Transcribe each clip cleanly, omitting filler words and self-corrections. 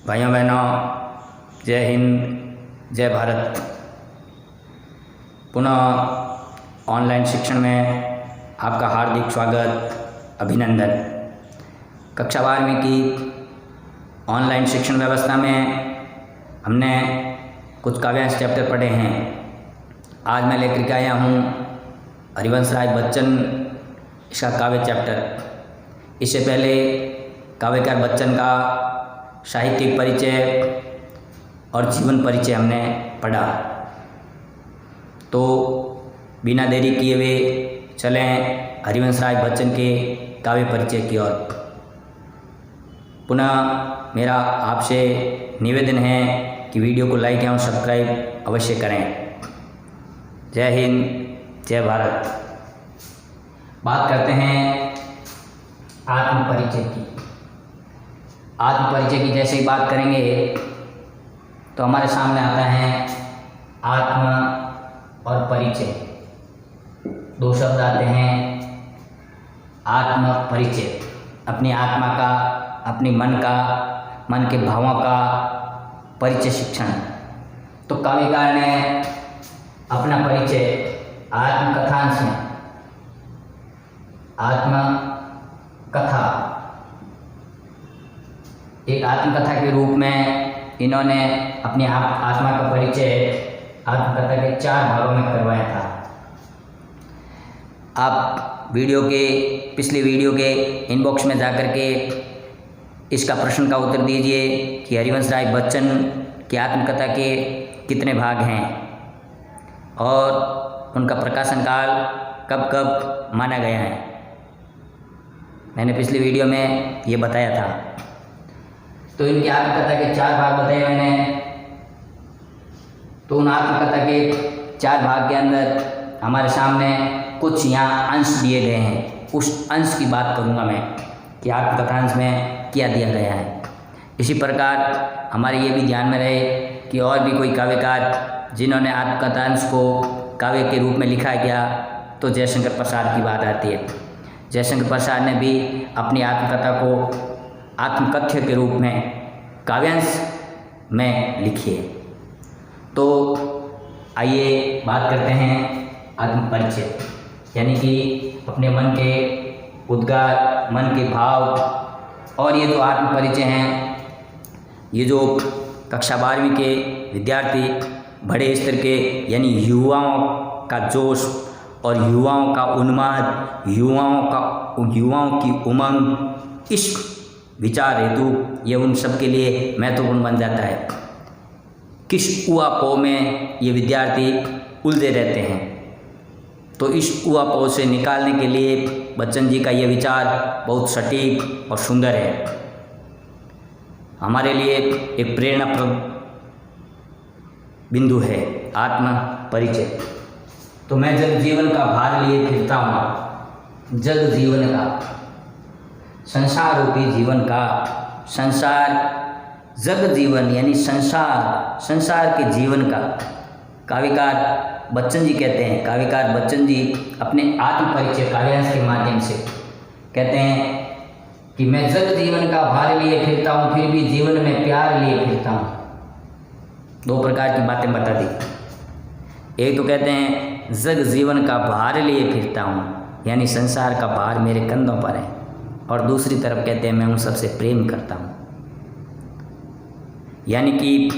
भाइयों बहनों, जय हिंद, जय भारत। पुनः ऑनलाइन शिक्षण में आपका हार्दिक स्वागत, अभिनंदन। कक्षा 12वीं की ऑनलाइन शिक्षण व्यवस्था में हमने कुछ काव्यांश चैप्टर पढ़े हैं। आज मैं लेकर के आया हूँ हरिवंश राय बच्चन इसका काव्य चैप्टर। इससे पहले काव्यकार बच्चन का साहित्यिक परिचय और जीवन परिचय हमने पढ़ा, तो बिना देरी किए हुए चलें हरिवंश राय बच्चन के काव्य परिचय की ओर। पुनः मेरा आपसे निवेदन है कि वीडियो को लाइक एवं सब्सक्राइब अवश्य करें। जय हिंद, जय भारत। बात करते हैं आत्मपरिचय की। आत्मपरिचय की जैसे ही बात करेंगे तो हमारे सामने आता है आत्म और परिचय। दो शब्द आते हैं। आत्म परिचय अपनी आत्मा का, अपनी मन के भावों का परिचय शिक्षण। तो काव्यकार ने अपना परिचय आत्मकथांश में, आत्मकथा, एक आत्मकथा के रूप में इन्होंने अपनी आत्मा का परिचय आत्मकथा के 4 भागों में करवाया था। आप पिछली वीडियो के इनबॉक्स में जाकर के इसका प्रश्न का उत्तर दीजिए कि हरिवंश राय बच्चन की आत्मकथा के कितने भाग हैं और उनका प्रकाशन काल कब कब माना गया है। मैंने पिछली वीडियो में ये बताया था। तो इनकी आत्मकथा के 4 भाग बताए मैंने। तो उन आत्मकथा के 4 भाग के अंदर हमारे सामने कुछ यहाँ अंश दिए गए हैं। उस अंश की बात करूँगा मैं कि आत्मकथांश में क्या दिया गया है। इसी प्रकार हमारे ये भी ध्यान में रहे कि और भी कोई काव्यकार जिन्होंने आत्मकथांश को काव्य के रूप में लिखा गया, तो जयशंकर प्रसाद की बात आती है। जयशंकर प्रसाद ने भी अपनी आत्मकथा को आत्मकथ्य के रूप में काव्यांश में लिखी है। तो आइए बात करते हैं आत्मपरिचय, यानी कि अपने मन के उद्गार, मन के भाव। और ये जो आत्मपरिचय हैं, ये जो कक्षा 12वीं के विद्यार्थी, बड़े स्तर के यानी युवाओं का जोश और युवाओं का उन्माद, युवाओं की उमंग, इश्क, विचार हेतु ये उन सब के लिए महत्वपूर्ण बन जाता है। किस उआपो में ये विद्यार्थी उलझे रहते हैं, तो इस उआपो से निकालने के लिए बच्चन जी का ये विचार बहुत सटीक और सुंदर है। हमारे लिए एक प्रेरणाप्रद बिंदु है आत्म परिचय। तो मैं जग जीवन का भार लिए फिरता हूँ, जग जीवन का, संसार रूपी जीवन का, संसार, जग जीवन यानी संसार के जीवन का। काव्यकार बच्चन जी कहते हैं, काव्यकार बच्चन जी अपने आत्मपरिचय काव्यांश के माध्यम से कहते हैं कि मैं जग जीवन का भार लिए फिरता हूँ, फिर भी जीवन में प्यार लिए फिरता हूँ। 2 प्रकार की बातें बता दी। एक तो कहते हैं जग जीवन का भार लिए फिरता हूँ, यानी संसार का भार मेरे कंधों पर है। और दूसरी तरफ कहते हैं मैं उन सबसे प्रेम करता हूँ, यानी कि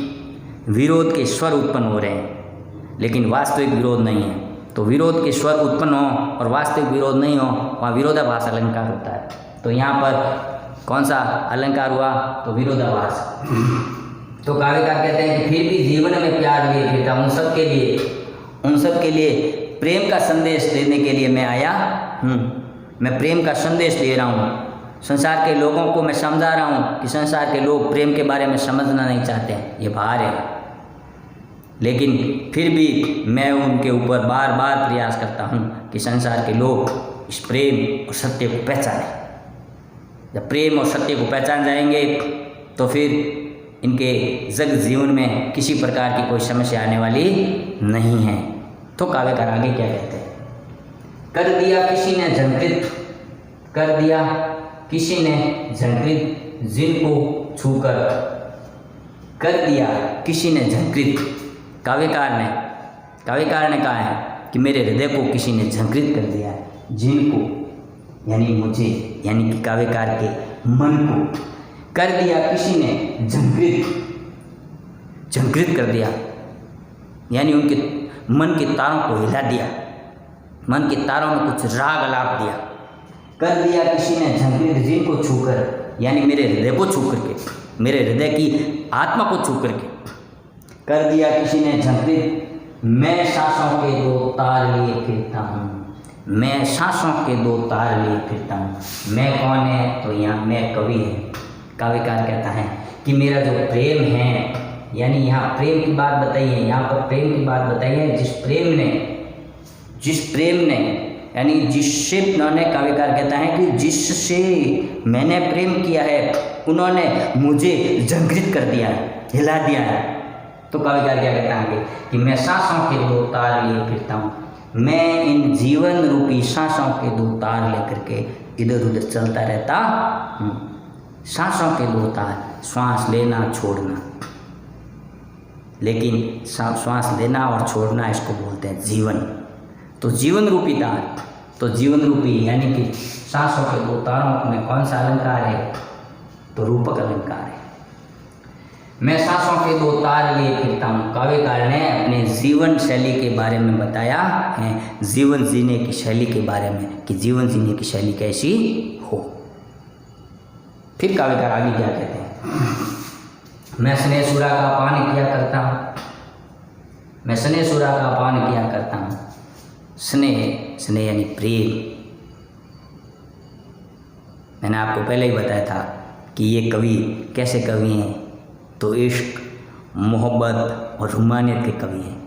विरोध के स्वर उत्पन्न हो रहे हैं लेकिन वास्तविक विरोध नहीं है। तो विरोध के स्वर उत्पन्न हो और वास्तविक विरोध नहीं हो, वहाँ विरोधाभास अलंकार होता है। तो यहाँ पर कौन सा अलंकार हुआ? तो विरोधाभास। तो काव्यकार कहते हैं कि फिर भी जीवन में प्यार लिए फिरता हूँ, उन सब के लिए प्रेम का संदेश देने के लिए मैं आया हूँ। मैं प्रेम का संदेश दे रहा हूँ। संसार के लोगों को मैं समझा रहा हूँ कि संसार के लोग प्रेम के बारे में समझना नहीं चाहते हैं, ये भार है। लेकिन फिर भी मैं उनके ऊपर बार बार प्रयास करता हूँ कि संसार के लोग इस प्रेम और सत्य को पहचानें। जब प्रेम और सत्य को पहचान जाएंगे तो फिर इनके जग जीवन में किसी प्रकार की कोई समस्या आने वाली नहीं है। तो काव्यकार आगे क्या कहते हैं? कर दिया किसी ने झंकृत, कर दिया किसी ने झंकृत जिनको छूकर, कर दिया किसी ने झंकृत। काव्यकार ने कहा है कि मेरे हृदय को किसी ने झंकृत कर दिया है, जिनको यानी मुझे, यानी कि काव्यकार के मन को कर दिया किसी ने झंकृत कर दिया, यानी उनके मन के तारों को हिला दिया, मन के तारों में कुछ राग अलाप दिया। कर दिया किसी ने झंकृत, जिनको छूकर, यानी मेरे हृदय को छू करके, मेरे हृदय की आत्मा को छू करके कर दिया किसी ने झंकृत। मैं सांसों के 2 तार लिए फिरता हूँ, मैं सांसों के 2 तार लिए फिरता हूँ। मैं कौन है? तो यहाँ मैं कवि है। काव्यकार कहता है कि मेरा जो प्रेम है, यानी यहाँ प्रेम की बात बताई है, यहाँ पर प्रेम की बात बताई है, जिस प्रेम ने यानी जिससे उन्होंने, काव्यकार कहता है कि जिससे मैंने प्रेम किया है उन्होंने मुझे झंकृत कर दिया है, हिला दिया है। तो काव्यकार क्या कहता है कि मैं सांसों के 2 तार लिए फिरता हूँ, मैं इन जीवन रूपी सांसों के 2 तार लेकर के इधर उधर चलता रहता हूँ। सांसों के 2 तार, श्वास लेना छोड़ना, लेकिन श्वास लेना और छोड़ना इसको बोलते हैं जीवन। तो जीवन रूपी तार, तो जीवन रूपी यानी कि सांसों के 2 तारों में कौन सा अलंकार है? तो रूपक अलंकार है। मैं सांसों के 2 तार लिए फिरता हूँ। काव्यकार ने अपने जीवन शैली के बारे में बताया है, जीवन जीने की शैली के बारे में, कि जीवन जीने की शैली कैसी हो। फिर काव्यकार आगे क्या कहते हैं? मैं स्नेह सुरा का पान किया करता हूँ, मैं स्नेह सुरा का पान किया करता हूँ। स्नेह यानी प्रेम। मैंने आपको पहले ही बताया था कि ये कवि कैसे कवि हैं, तो इश्क, मोहब्बत और रूमानियत के कवि हैं।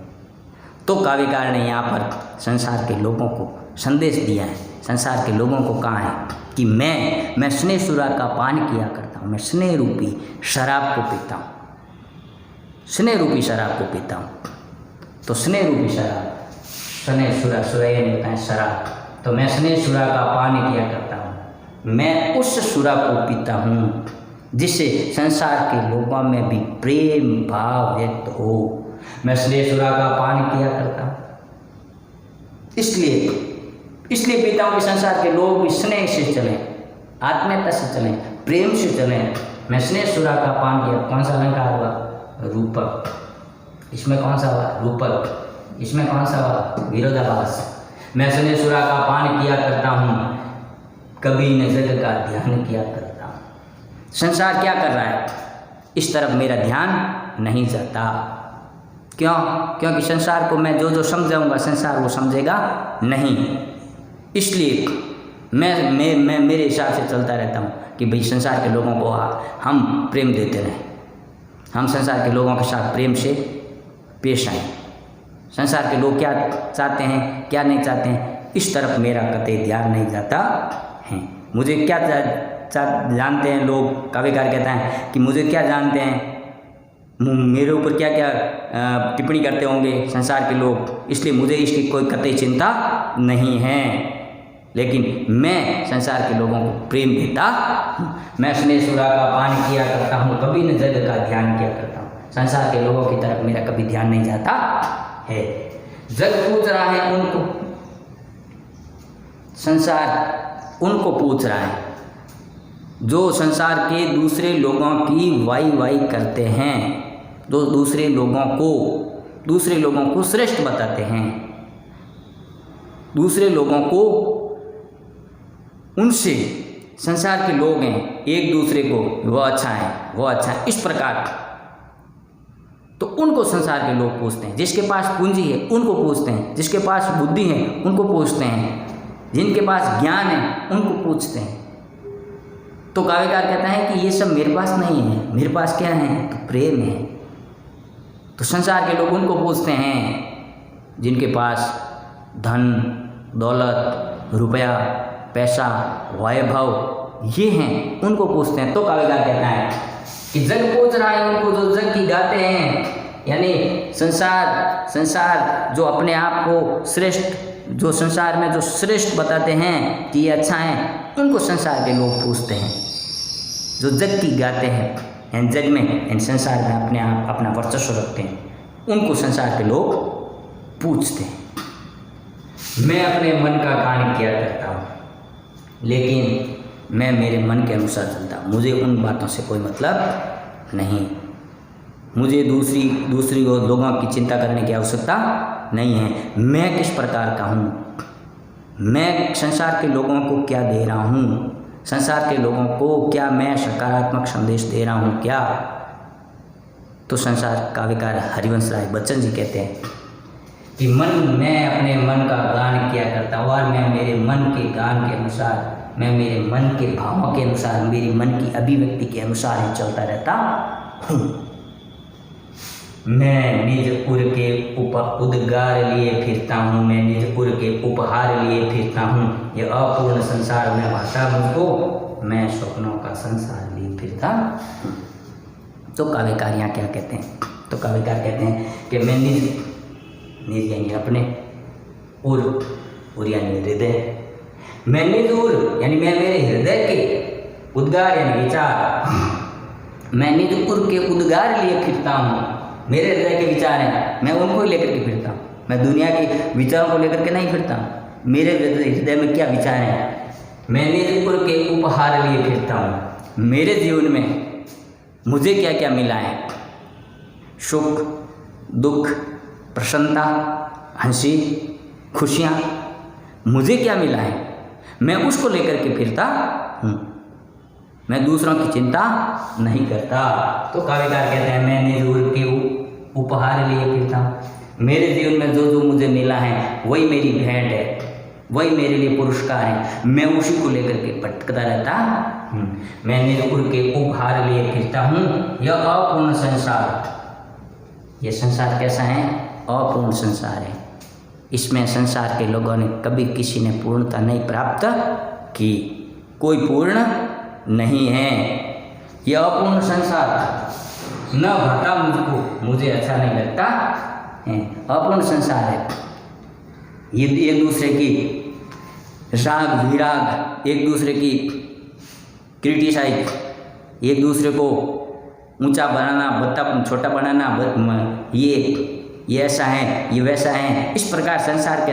तो काव्यकार ने यहाँ पर संसार के लोगों को संदेश दिया है, संसार के लोगों को कहा है कि मैं स्नेह सुरा का पान किया करता हूँ, मैं स्नेह रूपी शराब को पीता हूँ, स्नेह रूपी शराब को पीता हूँ। तो स्नेह रूपी शराब, स्नेह सुरा, सुरैया होता है शराब, तो मैं स्नेह सुरा का पान किया करता हूँ। मैं उस सुरा को पीता हूँ जिससे संसार के लोगों में भी प्रेम भाव व्यक्त हो। मैं स्नेह सुरा का पान किया करता हूँ, इसलिए पीता हूँ कि संसार के लोग भी स्नेह से चलें, आत्मीयता से चलें, प्रेम से चलें। मैं स्नेह सुरा का पान किया। कौन सा अलंकार हुआ? रूपक। इसमें कौन सा हुआ? रूपक। इसमें कौन सा हुआ? विरोधाभास। मैं स्नेह सुरा का पान किया करता हूँ, कभी न जग का ध्यान किया करता हूँ। संसार क्या कर रहा है, इस तरफ मेरा ध्यान नहीं जाता। क्यों? क्योंकि संसार को मैं जो समझाऊंगा संसार वो समझेगा नहीं। इसलिए मैं मेरे हिसाब से चलता रहता हूँ कि भाई संसार के लोगों को हम प्रेम देते रहें, हम संसार के लोगों के साथ प्रेम से पेश आएँ। संसार के लोग क्या चाहते हैं, क्या नहीं चाहते हैं, इस तरफ मेरा कतई ध्यान नहीं जाता है। मुझे क्या जानते हैं लोग? काव्यकार कहता है कि मुझे क्या जानते हैं, मेरे ऊपर क्या क्या टिप्पणी करते होंगे संसार के लोग, इसलिए मुझे इसकी कोई कतई चिंता नहीं है। लेकिन मैं संसार के लोगों को प्रेम देता हूँ। मैं स्नेह सुरा का पान किया करता हूँ, कभी न जग का ध्यान किया करता हूँ। संसार के लोगों की तरफ मेरा कभी ध्यान नहीं जाता है। जग पूछ रहा है उनको, संसार उनको पूछ रहा है जो संसार के दूसरे लोगों की वाई करते हैं, जो दूसरे लोगों को श्रेष्ठ बताते हैं, दूसरे लोगों को, उनसे संसार के लोग हैं एक दूसरे को वो अच्छा है इस प्रकार। तो उनको संसार के लोग पूछते हैं, जिसके पास पूंजी है उनको पूछते हैं, जिसके पास बुद्धि है उनको पूछते हैं, जिनके पास ज्ञान है उनको पूछते हैं। तो काव्यकार कहता है कि ये सब मेरे पास नहीं है, मेरे पास क्या है? तो प्रेम है। तो संसार के लोग उनको पूछते हैं जिनके पास धन दौलत रुपया पैसा वैभव ये हैं, उनको पूछते हैं। तो काव्यकार कहता है कि जग पूछ रहा है उनको जो जग की गाते हैं, यानी संसार जो अपने आप को श्रेष्ठ, जो संसार में जो श्रेष्ठ बताते हैं कि ये अच्छा है, उनको संसार के लोग पूछते हैं। जो जग की गाते हैं यानी जग में यानी संसार में अपने आप अपना वर्चस्व रखते हैं, उनको संसार के लोग पूछते हैं। मैं अपने मन का गान किया करता हूँ, लेकिन मैं मेरे मन के अनुसार चलता हूँ, मुझे उन बातों से कोई मतलब नहीं। मुझे दूसरी और लोगों की चिंता करने की आवश्यकता नहीं है। मैं किस प्रकार का हूँ, मैं संसार के लोगों को क्या दे रहा हूँ, संसार के लोगों को क्या मैं सकारात्मक संदेश दे रहा हूँ क्या। तो संसार काव्यकार हरिवंश राय बच्चन जी कहते हैं कि मैं अपने मन का गान किया करता हूँ, और मैं मेरे मन के गान के अनुसार, मैं मेरे मन के भावों के अनुसार, मेरे मन की अभिव्यक्ति के अनुसार ही चलता रहता हूँ। मैं निज उर के उद्गार लिए फिरता हूँ, मैं निज उर के उपहार लिए फिरता हूँ। यह अपूर्ण संसार में भाता मुझको, मैं स्वप्नों का संसार लिए फिरता हूँ। तो काव्यकार यहाँ क्या कहते हैं, तो काव्यकार कहते हैं कि मैं निज यानी अपने, उर यानी हृदय, मैं निज उर यानी मैं मेरे हृदय के, उद्गार यानी विचार, मैं निज उर के उद्गार लिए फिरता हूँ। मेरे हृदय के विचार हैं, मैं उनको ही लेकर के फिरता हूँ, मैं दुनिया के विचारों को लेकर के नहीं फिरता हूँ। मेरे हृदय में क्या विचार हैं, मैं निज उर के उपहार लिए फिरता हूँ। मेरे जीवन में मुझे क्या क्या मिला है, सुख दुख, प्रसन्नता, हंसी, खुशियाँ, मुझे क्या मिला है, मैं उसको लेकर के फिरता हूँ, मैं दूसरों की चिंता नहीं करता। तो काव्यकार कहते हैं मैं निज उर के उपहार लिए फिरता हूँ। मेरे जीवन में जो जो मुझे मिला है वही मेरी भेंट है, वही मेरे लिए पुरस्कार है, मैं उसी को लेकर के भटकता रहता हूँ। मैं निज उर के उपहार लिए फिरता हूँ। यह अपूर्ण संसार, यह संसार कैसा है, अपूर्ण संसार है। इसमें संसार के लोगों ने कभी किसी ने पूर्णता नहीं प्राप्त की, कोई पूर्ण नहीं है। यह अपूर्ण संसार न भाता मुझको, मुझे अच्छा नहीं लगता है। अपूर्ण संसार है, ये एक दूसरे की राग विराग, एक दूसरे की क्रिटिसाइज, एक दूसरे को ऊंचा बनाना, बत्ता छोटा बनाना, ये ऐसा है, ये वैसा है। इस प्रकार संसार के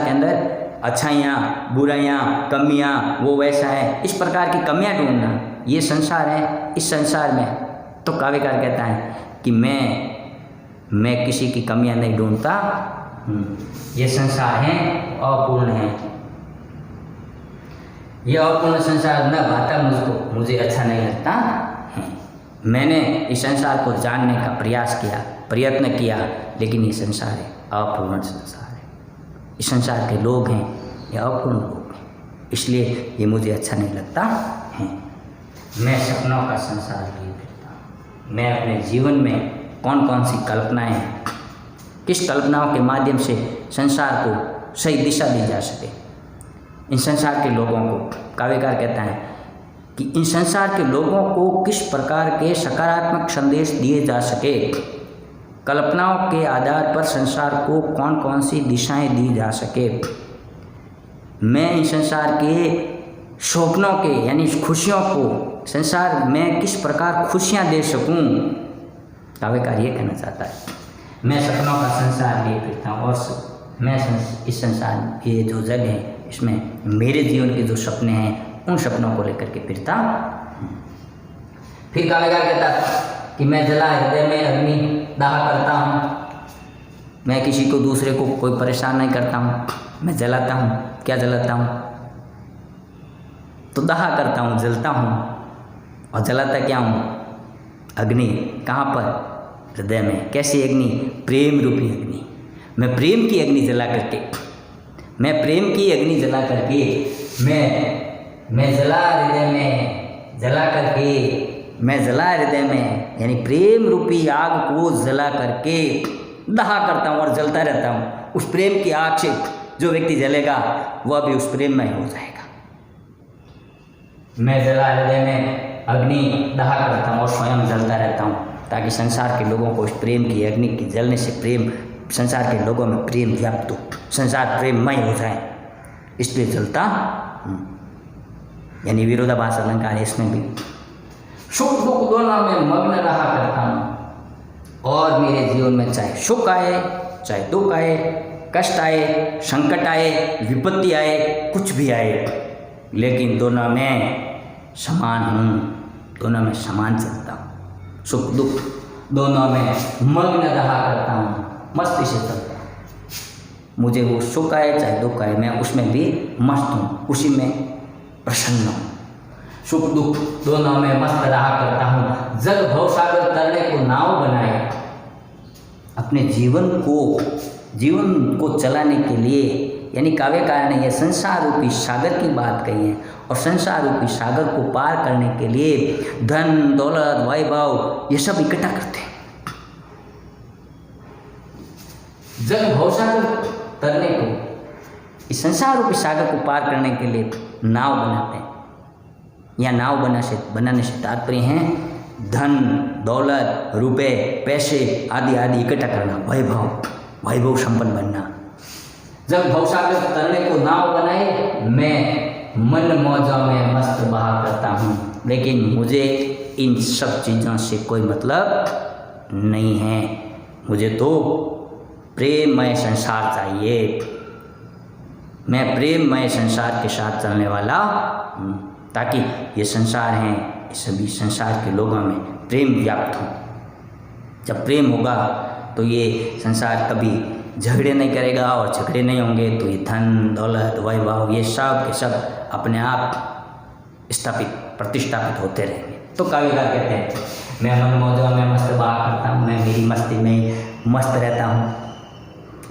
अंदर अच्छाइयाँ बुराइयाँ कमियाँ, वो वैसा है, इस प्रकार की कमियाँ ढूंढना, ये संसार है। इस संसार में तो काव्यकार कहता है कि मैं किसी की कमियाँ नहीं ढूंढता, ये संसार है, अपूर्ण है। यह अपूर्ण संसार न भाता मुझको, मुझे अच्छा नहीं लगता है। मैंने इस संसार को जानने का प्रयत्न किया, लेकिन ये संसार है, अपूर्ण संसार है। इस संसार के लोग हैं, ये अपूर्ण लोग हैं, इसलिए ये मुझे अच्छा नहीं लगता है। मैं सपनों का संसार लिए फिरता हूँ। मैं अपने जीवन में कौन कौन सी कल्पनाएं हैं, किस कल्पनाओं के माध्यम से संसार को सही दिशा दी जा सके, इन संसार के लोगों को, काव्यकार कहता है कि इन संसार के लोगों को किस प्रकार के सकारात्मक संदेश दिए जा सके, कल्पनाओं के आधार पर संसार को कौन कौन सी दिशाएं दी जा सके। मैं इन संसार के स्वप्नों के यानी खुशियों को संसार में किस प्रकार खुशियां दे सकूं, काव्यकार ये कहना चाहता है। मैं सपनों का संसार लिए फिरता हूँ, और मैं इस संसार, ये जो जग है, इसमें मेरे जीवन के जो सपने हैं उन सपनों को लेकर के फिरता हूँ। फिर काव्यकार कहता है कि मैं जला हृदय में अग्नि दाह करता हूँ। मैं किसी को, दूसरे को कोई परेशान नहीं करता हूँ, मैं जलाता हूँ। क्या जलाता हूँ, तो दाह करता हूँ, जलता हूँ। और जलाता क्या हूँ, अग्नि। कहाँ पर, हृदय में। कैसी अग्नि, प्रेम रूपी अग्नि। मैं प्रेम की अग्नि जला करके, मैं प्रेम की अग्नि जला करके, मैं जला हृदय में, जला करके, मैं जला हृदय में यानी प्रेम रूपी आग को जला करके दाह करता हूँ और जलता रहता हूँ। उस प्रेम की आग से जो व्यक्ति जलेगा वह भी उस प्रेम में हो जाएगा। मैं जला हृदय में अग्नि दाह करता हूँ और स्वयं जलता रहता हूँ, ताकि संसार के लोगों को इस प्रेम की अग्नि की जलने से प्रेम, संसार के लोगों में प्रेम व्याप्त हो, संसार प्रेममय हो जाए, इसलिए जलता हूँ। यानी विरोधाभास अलंकार है इसमें भी। सुख दुख दोनों में मग्न रहा करता हूँ और मेरे जीवन में चाहे सुख आए चाहे दुख आए, कष्ट आए, संकट आए, विपत्ति आए, कुछ भी आए, लेकिन दोनों में समान हूँ, दोनों में समान चलता हूँ। सुख दुख दोनों में मग्न रहा करता हूँ, मस्ती से चलता हूँ। मुझे वो सुख आए चाहे दुख आए, मैं उसमें भी मस्त हूँ, उसी में प्रसन्न हूँ। सुख दुख दोनों में मस्त रहा करता हूँ। जग भवसागर तरने को नाव बनाए, अपने जीवन को चलाने के लिए, यानी काव्यकार ने यह संसार रूपी सागर की बात कही है, और संसार रूपी सागर को पार करने के लिए धन दौलत वैभव ये सब इकट्ठा करते हैं। जग भवसागर तरने को, इस संसार रूपी सागर को पार करने के लिए नाव बनाते हैं। यह नाव बनाने से तात्पर्य है धन दौलत रुपए पैसे आदि आदि इकट्ठा करना, वैभव संपन्न बनना। जब भवसागर तरने को नाव बनाए, मैं मन मौजों में मस्त बहा करता हूँ, लेकिन मुझे इन सब चीज़ों से कोई मतलब नहीं है। मुझे तो प्रेममय संसार चाहिए। मैं प्रेममय संसार के साथ चलने वाला हूँ, ताकि ये संसार हैं, सभी संसार के लोगों में प्रेम व्याप्त हो। जब प्रेम होगा तो ये संसार कभी झगड़े नहीं करेगा, और झगड़े नहीं होंगे तो ये धन दौलत वैभव ये सब के सब अपने आप स्थापित प्रतिष्ठापित होते रहेंगे। तो काव्यकार कहते हैं मैं मन मौजों में मस्त बहा करता हूँ, मैं मेरी मस्ती में मस्त रहता हूँ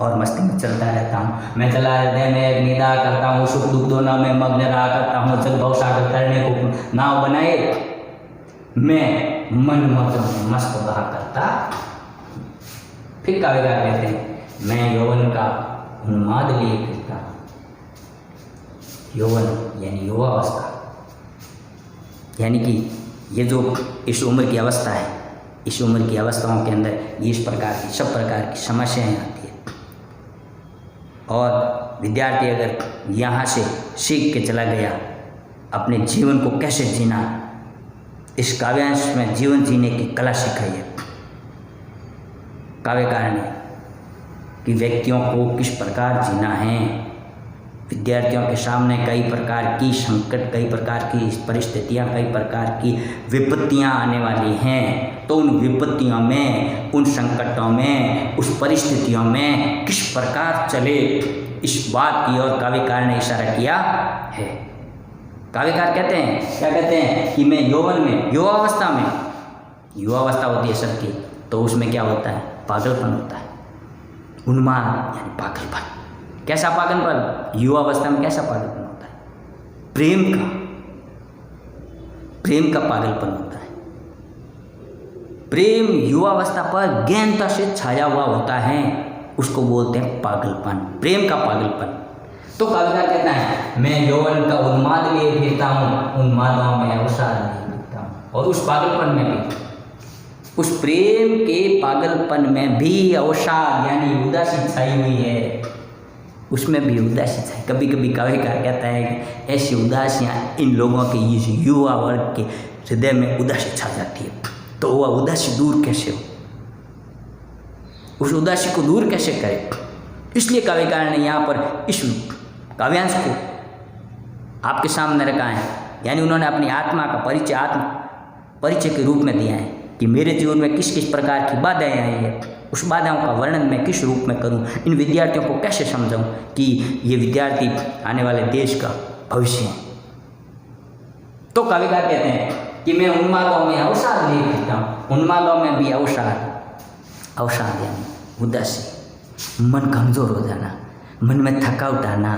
और मस्ती में चलता रहता हूँ। मैं चला हृदय में निदा करता हूँ, सुख दुख दोनों में मग्न रहा करता हूँ। जग भवसागर तरने को नाव बनाए, मैं मन मौजों में मस्त बहा करता। फिर काव्यकार कहते हैं मैं यौवन का उन्माद लिए फिरता हूँ। यौवन यानी युवावस्था, यानी कि ये जो इस उम्र की अवस्था है, इस उम्र की अवस्थाओं के अंदर ये इस प्रकार की सब प्रकार की समस्याएं आती है। और विद्यार्थी अगर यहाँ से सीख के चला गया अपने जीवन को कैसे जीना, इस काव्यांश में जीवन जीने की कला सिखाई है काव्यकार ने, कि व्यक्तियों को किस प्रकार जीना है। विद्यार्थियों के सामने कई प्रकार की संकट, कई प्रकार की परिस्थितियाँ, कई प्रकार की विपत्तियाँ आने वाली हैं। तो उन विपत्तियों में, उन संकटों में, उस परिस्थितियों में किस प्रकार चले, इस बात की ओर काव्यकार ने इशारा किया है। काव्यकार कहते हैं, क्या कहते हैं कि मैं यौवन में, युवावस्था में, युवावस्था होती है सबकी, तो उसमें क्या होता है, पागलपन होता है, उन्माद यानी पागलपन। कैसा पागलपन, युवावस्था में कैसा पागलपन होता है, प्रेम का पागलपन होता है। प्रेम युवावस्था पर गहनता से छाया हुआ होता है, उसको बोलते हैं पागलपन, प्रेम का पागलपन। तो काव्यकार कहता है मैं यौवन का उन्माद लिए फिरता हूँ, उन्मादों में अवसाद लिए फिरता हूँ। और उस पागलपन में भी, उस प्रेम के पागलपन में भी अवसाद यानी उदासी छाई हुई है, उसमें भी उदासी छाई। कभी कभी काव्यकार कहता है कि ऐसी उदासियाँ इन लोगों के, इस युवा वर्ग के हृदय में उदासी छा जाती है। तो वह उदासी दूर कैसे हो, उस उदासी को दूर कैसे करें। इसलिए काव्यकार ने यहाँ पर इस काव्यांश को आपके सामने रखा है, यानी उन्होंने अपनी आत्मा का परिचय, आत्म परिचय के रूप में दिया है कि मेरे जीवन में किस किस प्रकार की बाधाएं आई है, उस बाधाओं का वर्णन मैं किस रूप में करूं, इन विद्यार्थियों को कैसे समझाऊं कि ये विद्यार्थी आने वाले देश का भविष्य है। तो काव्यकार कहते हैं कि मैं उन्मादों में अवसाद लिए फिरता हूँ। उन्मादों में भी अवसाद यानी उदासी, मन कमज़ोर हो जाना, मन में थकावट आना,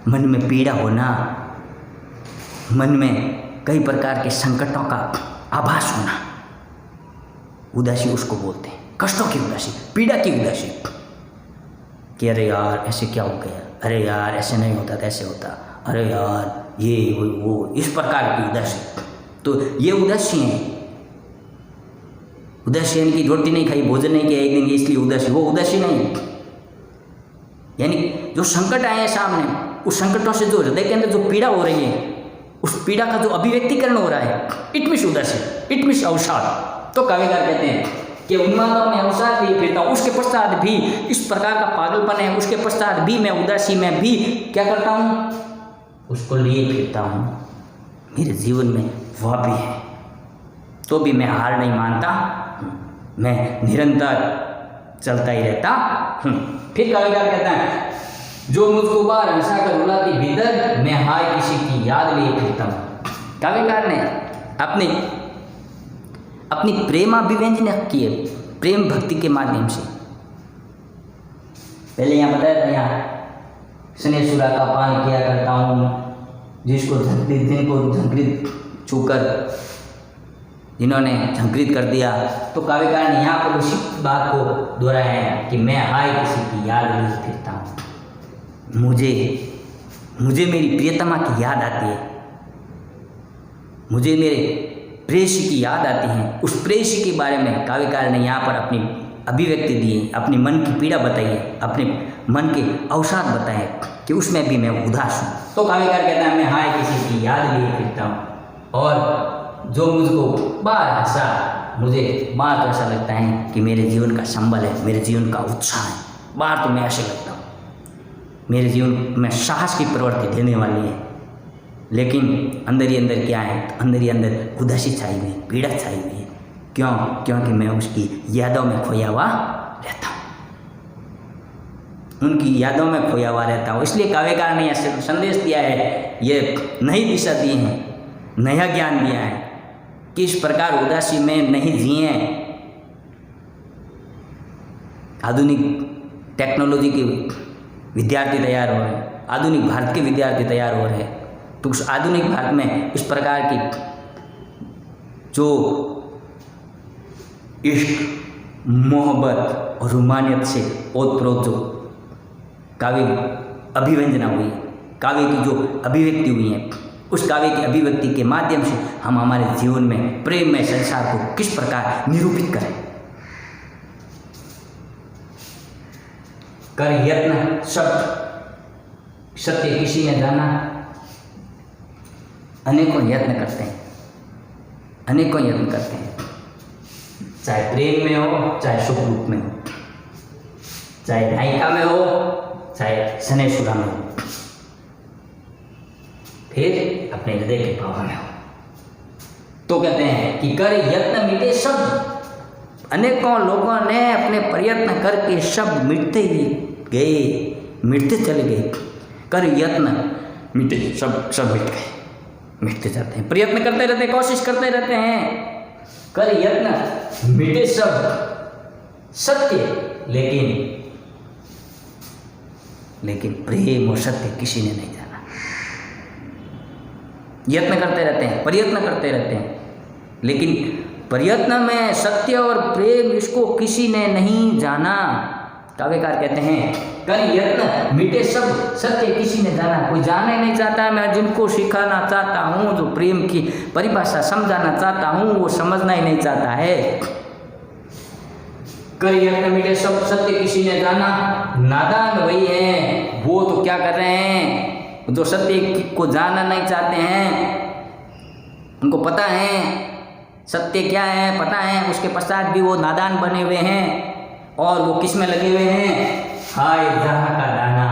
मन में पीड़ा होना, मन में कई प्रकार के संकटों का आभास होना, उदासी उसको बोलते हैं। कष्टों की उदासी, पीड़ा की उदासी, कि अरे यार ऐसे क्या हो गया, अरे यार ऐसे नहीं होता तो ऐसे होता, अरे यार ये वो इस प्रकार की उदासी। तो ये उदासी है, उदासी यानी कि रोटी नहीं खाई, भोजन नहीं किया एक दिन, इसलिए उदासी, वो उदासी नहीं। यानी जो संकट आए हैं सामने, उस संकटों से जो हृदय के अंदर जो पीड़ा हो रही है, उस पीड़ा का जो अभिव्यक्तिकरण हो रहा है, इट मीन्स उदासी, इट मीन्स अवसाद। तो काव्यकार कहते हैं कि उन्मादों में अवसाद लिए फिरता हूँ, उसके पश्चात भी इस प्रकार का पागलपन है, उसके पश्चात भी मैं उदासी में भी क्या करता हूँ, उसको लिए फिरता हूँ। मेरे जीवन में वह भी है, तो भी मैं हार नहीं मानता, मैं निरंतर चलता ही रहता हूँ। फिर काव्यकार कहता है जो मुझको बाहर हंसा कर रुलाती भीतर, मैं हाय किसी की याद लिए फिरता हूँ। काव्यकार ने अपनी प्रेमाभिव्यंजना की है, प्रेम भक्ति के माध्यम से। पहले यहाँ बताया था, यहाँ स्नेहसुरा का पान किया करता हूँ, जिसको झंकृत छूकर जिन्होंने झंकृत कर दिया। तो काव्यकार ने यहाँ पर उसी बात को दोहराया है कि मैं हाय किसी की याद लिए फिरता हूँ। मुझे मेरी प्रियतमा की याद आती है, मुझे मेरे प्रेयसी की याद आती है। उस प्रेयसी के बारे में काव्यकार ने यहाँ पर अपनी अभिव्यक्ति दी है, अपनी मन की पीड़ा बताई है, अपने मन के अवसाद बताए कि उसमें भी मैं उदास हूँ। तो काव्यकार कहता है मैं हाय किसी की याद लिए फिरता हूँ, और जो मुझको बार हंसा, मुझे बार तो ऐसा लगता है कि मेरे जीवन का संबल है, मेरे जीवन का उत्साह है। बार तो मैं ऐसे लगता हूँ मेरे जीवन में साहस की प्रवृत्ति देने वाली है, लेकिन अंदर ही अंदर क्या है, तो अंदर ही अंदर उदासी छाई हुई, पीड़ा छाई हुई है। क्यों? क्योंकि मैं उसकी यादों में खोया हुआ रहता हूँ, उनकी यादों में खोया हुआ रहता हूँ। इसलिए काव्यकार ने यह संदेश दिया है, ये नई दिशा दी है, नया ज्ञान दिया है कि इस प्रकार उदासी में नहीं जिए। आधुनिक टेक्नोलॉजी के विद्यार्थी तैयार हो रहे हैं, आधुनिक भारत के विद्यार्थी तैयार हो रहे हैं, तो उस आधुनिक भारत में इस प्रकार की जो इश्क, मोहब्बत और रूमानियत से ओतप्रोत जो काव्य अभिव्यंजना हुई, काव्य की जो अभिव्यक्ति हुई है, उस काव्य की अभिव्यक्ति के माध्यम से हम हमारे जीवन में प्रेम में संसार को किस प्रकार निरूपित करें। कर यत्न शब्द सत्य किसी ने जाना, अनेकों यत्न करते हैं, अनेकों यत्न करते हैं, चाहे प्रेम में हो, चाहे सुख दुख में हो, चाहे नायिका में हो, चाहे स्नेहसुरा में हो, फिर अपने हृदय के भाव में हो। तो कहते हैं कि कर यत्न मिटे शब्द, अनेकों लोगों ने अपने प्रयत्न करके शब्द मिटते ही गए, मिटते चले गए। कर यत्न मिटे सब मिट गए, मिटते जाते हैं, प्रयत्न करते रहते हैं, कोशिश करते रहते हैं। कर यत्न मिटे शब्द सत्य, लेकिन प्रेम और सत्य किसी ने नहीं जाना। यत्न करते रहते हैं, प्रयत्न करते रहते हैं, लेकिन प्रयत्न में सत्य और प्रेम इसको किसी ने नहीं जाना। काव्यकार कहते हैं कर यत्न मिटे शब्द सत्य किसी ने जाना, कोई जाना ही नहीं चाहता। मैं जिनको सिखाना चाहता हूँ, जो प्रेम की परिभाषा समझाना चाहता हूँ, वो समझना ही नहीं चाहता है। कर यत्न मिटे शब्द सत्य किसी ने जाना, नादान वही है, वो तो क्या कर रहे हैं, जो सत्य को जानना नहीं चाहते हैं। उनको पता है सत्य क्या है, पता है, उसके पश्चात भी वो नादान बने हुए हैं। और वो किस में लगे हुए हैं, हाय जहाँ का दाना,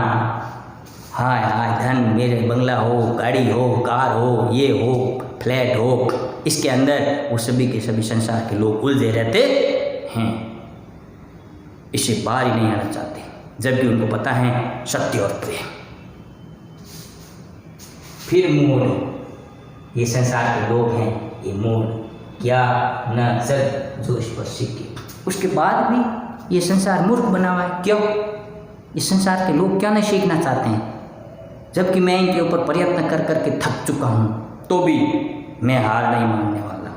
हाय हाय धन, मेरे बंगला हो, गाड़ी हो, कार हो, ये हो, फ्लैट हो, इसके अंदर वो सभी के सभी संसार के लोग उलझे रहते हैं, इससे बाहर ही नहीं आना चाहते, जबकि उनको पता है सत्य और प्रेम। फिर मूल ये संसार के लोग हैं, ये मूल क्या न सर जो इस पर सीखे, उसके बाद भी ये संसार मूर्ख बना हुआ है। क्यों? इस संसार के लोग क्या नहीं सीखना चाहते हैं, जबकि मैं इनके ऊपर प्रयत्न कर करके थक चुका हूँ, तो भी मैं हार नहीं मानने वाला।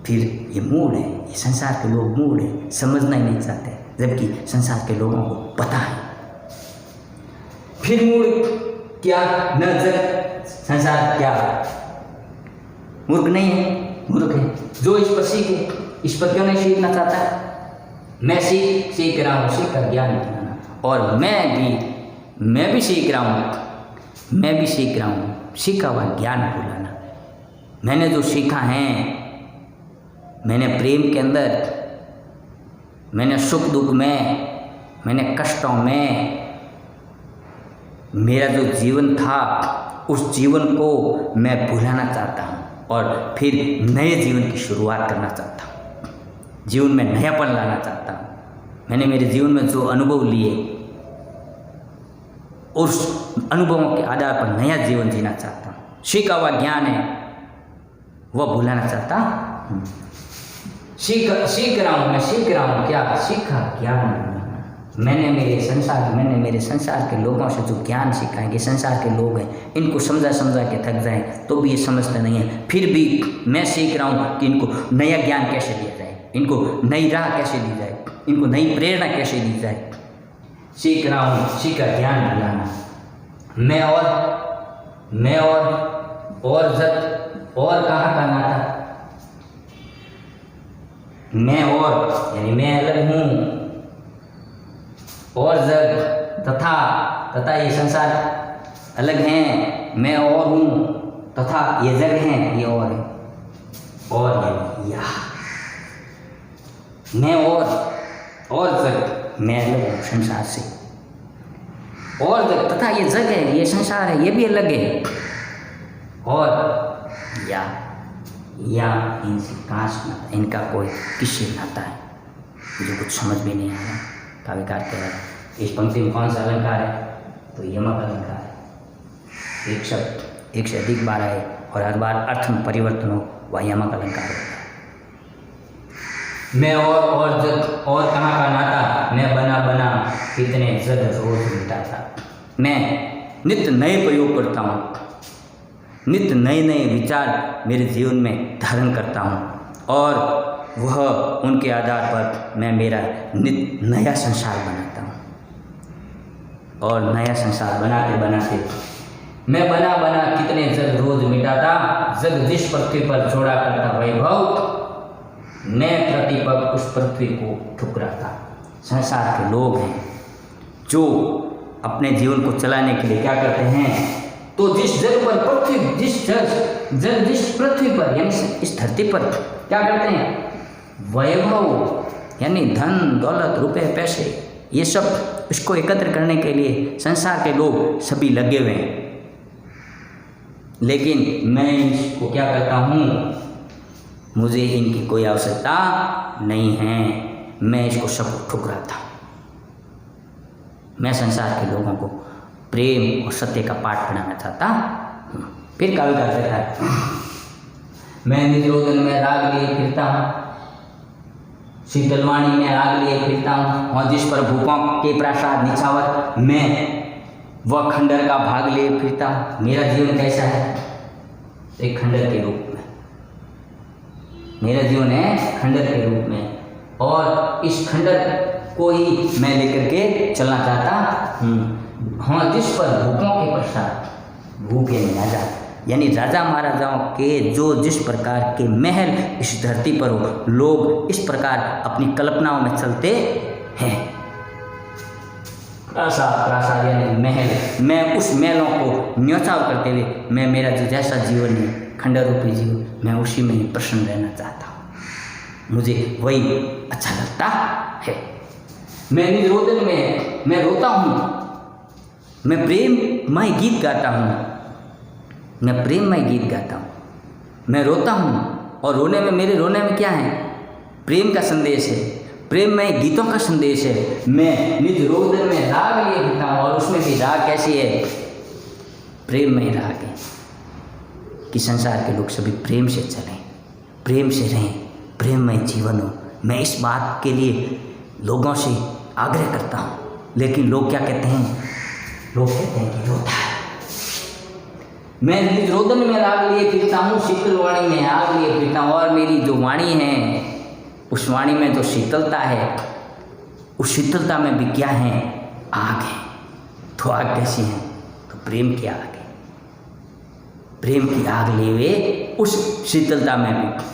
फिर ये मूड है, ये संसार के लोग मूड है, समझना ही नहीं चाहते, जबकि संसार के लोगों को पता है। फिर मूड क्या नजर, संसार क्या मूर्ख नहीं है, मूर्ख है। जो इस पर सीखे, इस पर क्यों नहीं सीखना चाहता? मैं सीख रहा हूँ, सीख कर ज्ञान दिलाना, और मैं भी सीख रहा हूँ, मैं भी सीख रहा हूँ सीखा हुआ ज्ञान भुलाना। मैंने जो सीखा है, मैंने प्रेम के अंदर, मैंने सुख दुख में, मैंने कष्टों में, मेरा जो जीवन था उस जीवन को मैं भुलाना चाहता हूँ और फिर नए जीवन की शुरुआत करना चाहता हूँ। जीवन में नयापन लाना चाहता हूँ। मैंने मेरे जीवन में जो अनुभव लिए उस अनुभवों के आधार पर नया जीवन जीना चाहता हूँ। सीखा हुआ ज्ञान है वह भुलाना चाहता हूँ। सीख रहा हूँ, मैं सीख रहा हूँ। क्या सीखा? ज्ञान। मैंने मेरे संसार के लोगों से जो ज्ञान सीखा है कि संसार के लोग हैं, इनको समझा के थक जाए तो भी ये समझते नहीं हैं। फिर भी मैं सीख रहा हूँ कि इनको नया ज्ञान कैसे दिया जाए, इनको नई राह कैसे दी जाए, इनको नई प्रेरणा कैसे दी जाए। सीख रहा हूँ, सीखा ज्ञान भुलाना। मैं और जब और कहाँ का नाता, मैं और यानी मैं अलग हूँ, और जग तथा ये संसार अलग हैं। मैं और हूँ तथा ये जग हैं, ये और है। और या मैं और जग, मैं अलग हूँ संसार से। और जग तथा ये जग है, ये संसार है, ये भी अलग है। और या इनसे काश नाता, इनका कोई किससे नाता है, मुझे कुछ समझ में नहीं आ रहा। काव्यकार कह रहा है इस पंक्ति में कौन सा अलंकार है, तो यमक अलंकार है। एक शब्द एक से अधिक बार आए और हर बार अर्थ में परिवर्तन हो, वह यमक अलंकार होता है। मैं और जग और कहाँ का नाता, मैं बना कितने जग रोज मिटाता। मैं नित्य नए प्रयोग करता हूँ, नित्य नए विचार मेरे जीवन में धारण करता हूँ और वह उनके आधार पर मैं मेरा नित्य नया संसार बनाता हूँ। और नया संसार बनाते मैं बना कितने जग रोज मिटाता। जग जिस पृथ्वी पर छोड़ा करता वैभव, मैं प्रतिपक उस पृथ्वी को ठुकराता। संसार के लोग हैं जो अपने जीवन को चलाने के लिए क्या करते हैं, तो जिस जग पर पृथ्वी जिस पृथ्वी पर यानी इस धरती पर क्या करते हैं, वैभव यानी धन दौलत रुपए पैसे, ये सब इसको एकत्र करने के लिए संसार के लोग सभी लगे हुए हैं। लेकिन मैं इसको क्या करता हूँ, मुझे इनकी कोई आवश्यकता नहीं है, मैं इसको सब ठुकराता हूँ। मैं संसार के लोगों को प्रेम और सत्य का पाठ पढ़ाना चाहता हूँ। फिर काव्यकार कहता है, मैं निरोधन में राग लिए फिरता हूँ, शीतलवाणी में राग लिए फिरता हूँ, और जिस पर भूपों के प्रासाद निछावर मैं वह खंडर का भाग लिए फिरता हूँ। मेरा जीवन कैसा है, एक खंडर के रूप में मेरा जीवन है, खंडर के रूप में, और इस खंडर को ही मैं लेकर के चलना चाहता हूँ। हाँ, जिस पर भूपों के प्रसाद, भूप यानी राजा, यानी राजा महाराजाओं के जो जिस प्रकार के महल इस धरती पर हो, लोग इस प्रकार अपनी कल्पनाओं में चलते हैं। प्रासाद यानी महल, मैं उस महलों को न्योछावर करते हुए मैं मेरा जो जैसा जीवन है, खंडर रूपी जीवन, मैं उसी में ही प्रसन्न रहना चाहता हूँ। मुझे वही अच्छा लगता है। मैं निरोधन में मैं रोता हूँ, मैं प्रेममय गीत गाता हूँ, मैं प्रेममय गीत गाता हूँ। मैं रोता हूँ और रोने में, मेरे रोने में क्या है, प्रेम का संदेश है, प्रेममय गीतों का संदेश है। मैं निज रोदन में राग लिए फिरता हूँ, और उसमें भी राग कैसी है, प्रेममय राग है कि संसार के लोग सभी प्रेम से चलें, प्रेम से रहें, प्रेममय जीवन हो। मैं इस बात के लिए लोगों से आग्रह करता हूँ, लेकिन लोग क्या कहते हैं, लोग कहते हैं कि रोता है। मैं निज रोदन में राग लिए फिरता हूँ, शीतल वाणी में आग लिए फिरता हूँ, और मेरी जो वाणी है उस वाणी में जो शीतलता है, उस शीतलता में भी क्या है, आग है। तो आग कैसी है, तो प्रेम की आग है। प्रेम की आग लिए हुए उस शीतलता में भी,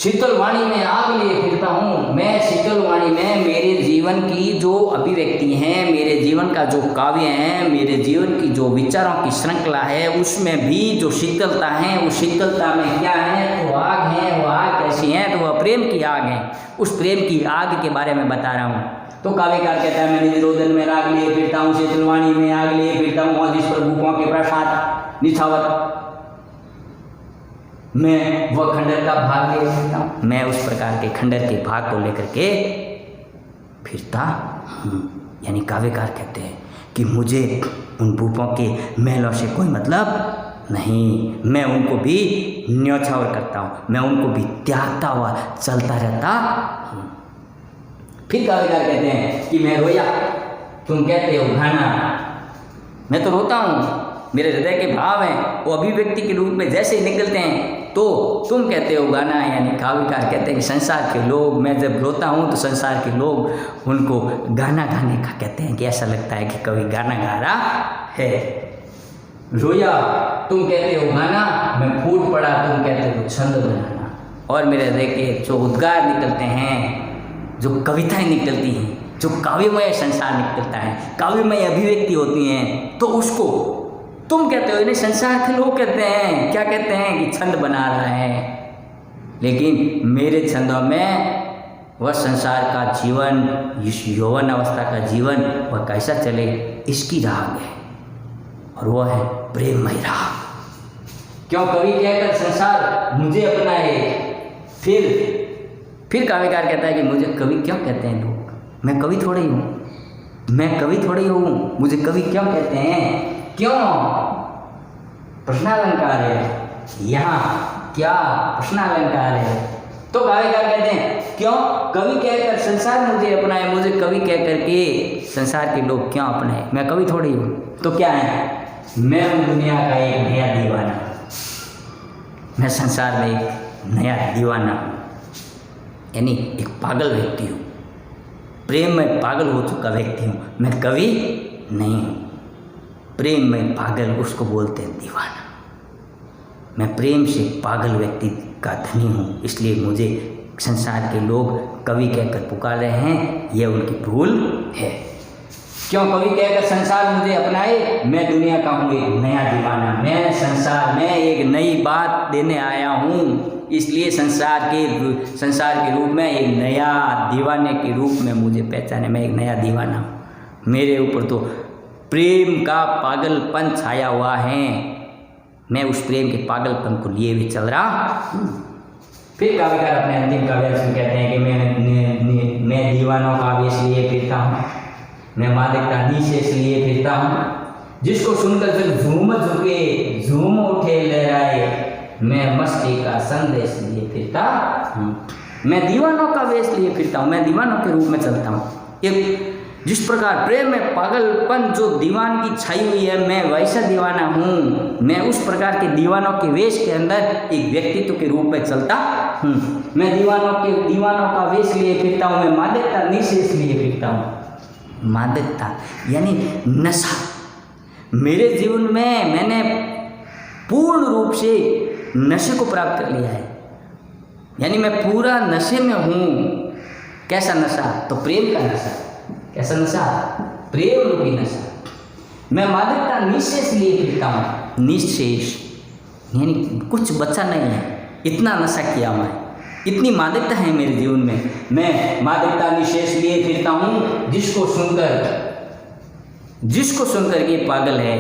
शीतल वाणी में आग लिए फिरता हूँ। मैं शीतल वाणी में मेरे जीवन की जो अभिव्यक्ति हैं, मेरे जीवन का जो काव्य है, मेरे जीवन की जो विचारों की श्रृंखला है, उसमें भी जो शीतलता है, उस शीतलता में क्या है, तो आग है। वो आग कैसी है, तो वह प्रेम की आग है। उस प्रेम की आग के बारे में बता रहा हूँ। तो काव्यकार कहता है, मैं निरोधन में राग लिए फिरता हूँ, शीतल वाणी में आग लिए फिरता हूँ, और जिस पर भूपों के प्रसाद निछावत मैं वह खंडर का भाग ले फिरता हूँ। मैं उस प्रकार के खंडर के भाग को लेकर के फिरता हूँ। यानी काव्यकार कहते हैं कि मुझे उन भूपों के महलों से कोई मतलब नहीं, मैं उनको भी न्यौछावर करता हूँ, मैं उनको भी त्यागता हुआ चलता रहता हूँ। फिर काव्यकार कहते हैं कि मैं रोया, तुम कहते हो गाना। मैं तो रोता हूँ, मेरे हृदय के भाव हैं वो अभिव्यक्ति के रूप में जैसे ही निकलते हैं तो तुम कहते हो गाना। यानी काव्यकार कहते हैं कि संसार के लोग, मैं जब रोता हूँ तो संसार के लोग उनको गाना गाने का कहते हैं कि ऐसा लगता है कि कवि गाना गा रहा है। रोया, तुम कहते हो गाना, मैं फूट पड़ा, तुम कहते हो छंद बनाना। और मेरे हृदय के जो उद्गार निकलते हैं, जो कविताएं निकलती हैं, जो काव्यमय संसार निकलता है, काव्यमय अभिव्यक्ति होती हैं, तो उसको तुम कहते हो, इन्हें संसार के लोग कहते हैं, क्या कहते हैं कि छंद बना रहा है। लेकिन मेरे छंदों में वह संसार का जीवन, इस यौवन अवस्था का जीवन वह कैसा चले, इसकी राग है, और वह है प्रेममय राग। क्यों कवि कहकर संसार मुझे अपनाए। फिर काव्यकार कहता है कि मुझे कवि क्यों कहते हैं लोग, मैं कवि थोड़ी हूँ, मैं कवि थोड़ी हूँ, मुझे कवि क्यों कहते हैं, क्यों। प्रश्नालंकार है यहाँ, क्या प्रश्नालंकार है। तो काव्यकार कहते हैं क्यों कवि कहकर संसार मुझे अपनाए, मुझे कवि कह करके संसार के लोग क्यों अपनाए, मैं कवि थोड़ी हूँ। तो क्या है, मैं हूँ दुनिया का एक नया दीवाना, मैं संसार में एक नया दीवाना हूँ, यानी एक पागल व्यक्ति हूँ, प्रेम में पागल हो चुका व्यक्ति हूँ, मैं कवि नहीं हूँ। प्रेम में पागल उसको बोलते हैं दीवाना। मैं प्रेम से पागल व्यक्ति का धनी हूँ, इसलिए मुझे संसार के लोग कवि कहकर पुकार रहे हैं, यह उनकी भूल है। क्यों कवि कहकर संसार मुझे अपनाए, मैं दुनिया का हूँ एक नया दीवाना, मैं संसार में एक नई बात देने आया हूँ, इसलिए संसार के रूप में एक नया दीवाने के रूप में मुझे पहचाने, मैं एक नया दीवाना हूँ। मेरे ऊपर तो प्रेम का पागलपन छाया हुआ है, मैं उस प्रेम के पागलपन को लिए भी चल रहा हूँ। फिर काव्यकार अपने अंतिम काव्य में कहते हैं कि मैं दीवानों का वेश लिए फिरता हूँ, मैं मादकता निशेष लिए फिरता हूँ, जिसको सुनकर जब झूम उठे लहराए, मैं मस्ती का संदेश लिए फिरता हूँ। मैं दीवानों का वेश लिए फिरता हूँ, मैं दीवानों के रूप में चलता हूँ। एक जिस प्रकार प्रेम में पागलपन जो दीवान की छाई हुई है, मैं वैसा दीवाना हूँ। मैं उस प्रकार के दीवानों के वेश के अंदर एक व्यक्तित्व के रूप में चलता हूँ। मैं दीवानों का वेश लिए फिरता हूँ, मैं मादकता निशेष लिए फिरता हूँ। मादकता यानी नशा। मेरे जीवन में मैंने पूर्ण रूप से नशे को प्राप्त कर लिया है, यानी मैं पूरा नशे में हूँ। कैसा नशा, तो प्रेम का नशा। कैसा नशा, प्रेम रूपी नशा। मैं मादकता निशेष लिए फिरता हूँ। निशेष यानी कुछ बचा नहीं है, इतना नशा किया मैं, इतनी मादकता है मेरे जीवन में। मैं मादकता निशेष लिए फिरता हूँ, जिसको सुनकर ये पागल है,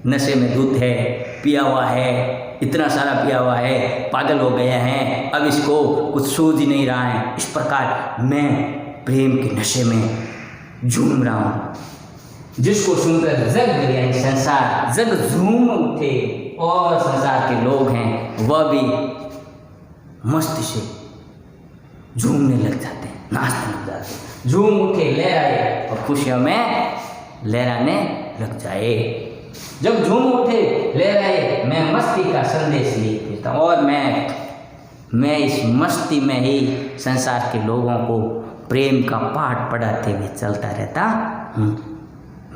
नशे में धुत है, पिया हुआ है, इतना सारा पिया हुआ है, पागल हो गया है, अब इसको कुछ सूझ ही नहीं रहा है। इस प्रकार मैं प्रेम के नशे में झूम रहा हूँ, जिसको सुनकर जग यानी संसार जग झूम उठे, और संसार के लोग हैं वह भी मस्ती से झूमने लग जाते हैं, नाचने लग जाते हैं, झूम उठे लहराए और खुशियों में लहराने लग जाए। जब झूम उठे लहराए, मैं मस्ती का संदेश लिए फिरता हूँ, और मैं इस मस्ती में ही संसार के लोगों को प्रेम का पाठ पढ़ाते हुए चलता रहता हूँ।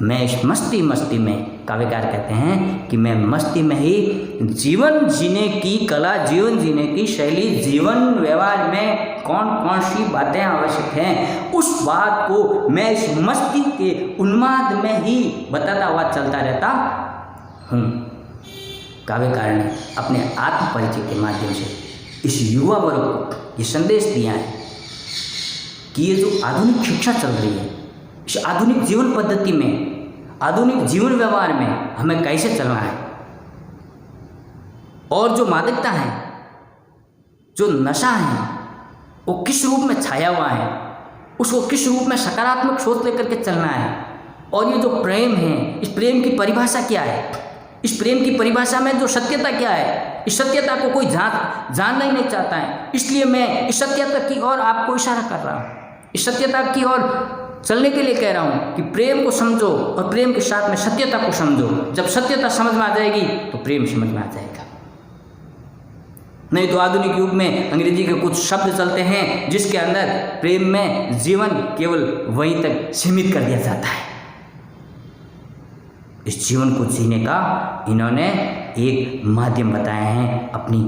मैं इस मस्ती में, काव्यकार कहते हैं कि मैं मस्ती में ही जीवन जीने की कला, जीवन जीने की शैली, जीवन व्यवहार में कौन कौन सी बातें आवश्यक हैं, उस बात को मैं इस मस्ती के उन्माद में ही बताता हुआ चलता रहता हूँ। काव्यकार ने अपने आत्म परिचय के माध्यम से इस युवा वर्ग को ये संदेश दिया है कि ये जो आधुनिक शिक्षा चल रही है, इस आधुनिक जीवन पद्धति में, आधुनिक जीवन व्यवहार में हमें कैसे चलना है, और जो मादकता है, जो नशा है, वो किस रूप में छाया हुआ है, उसको किस रूप में सकारात्मक सोच लेकर के चलना है। और ये जो प्रेम है, इस प्रेम की परिभाषा क्या है, इस प्रेम की परिभाषा में जो सत्यता क्या है, इस सत्यता को कोई जानना ही नहीं चाहता है। इसलिए मैं इस सत्यता की ओर आपको इशारा कर रहा हूँ, इस सत्यता की ओर चलने के लिए कह रहा हूँ कि प्रेम को समझो और प्रेम के साथ में सत्यता को समझो। जब सत्यता समझ में आ जाएगी तो प्रेम समझ में आ जाएगा। नहीं तो आधुनिक युग में अंग्रेजी के कुछ शब्द चलते हैं जिसके अंदर प्रेम में जीवन केवल वहीं तक सीमित कर दिया जाता है। इस जीवन को जीने का इन्होंने एक माध्यम बताया है अपनी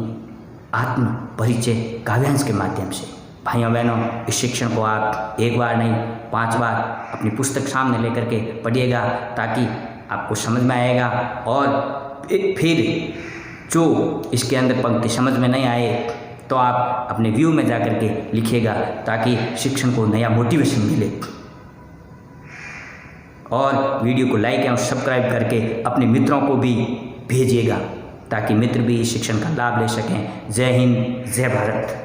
आत्म परिचय काव्यांश के माध्यम से। भाइयों बहनों, इस शिक्षण को आप एक बार नहीं 5 बार अपनी पुस्तक सामने लेकर के पढ़िएगा, ताकि आपको समझ में आएगा। और फिर जो इसके अंदर पंक्ति समझ में नहीं आए तो आप अपने व्यू में जा कर के लिखिएगा, ताकि शिक्षण को नया मोटिवेशन मिले। और वीडियो को लाइक और सब्सक्राइब करके अपने मित्रों को भी भेजिएगा, ताकि मित्र भी इस शिक्षण का लाभ ले सकें। जय हिंद, जय भारत।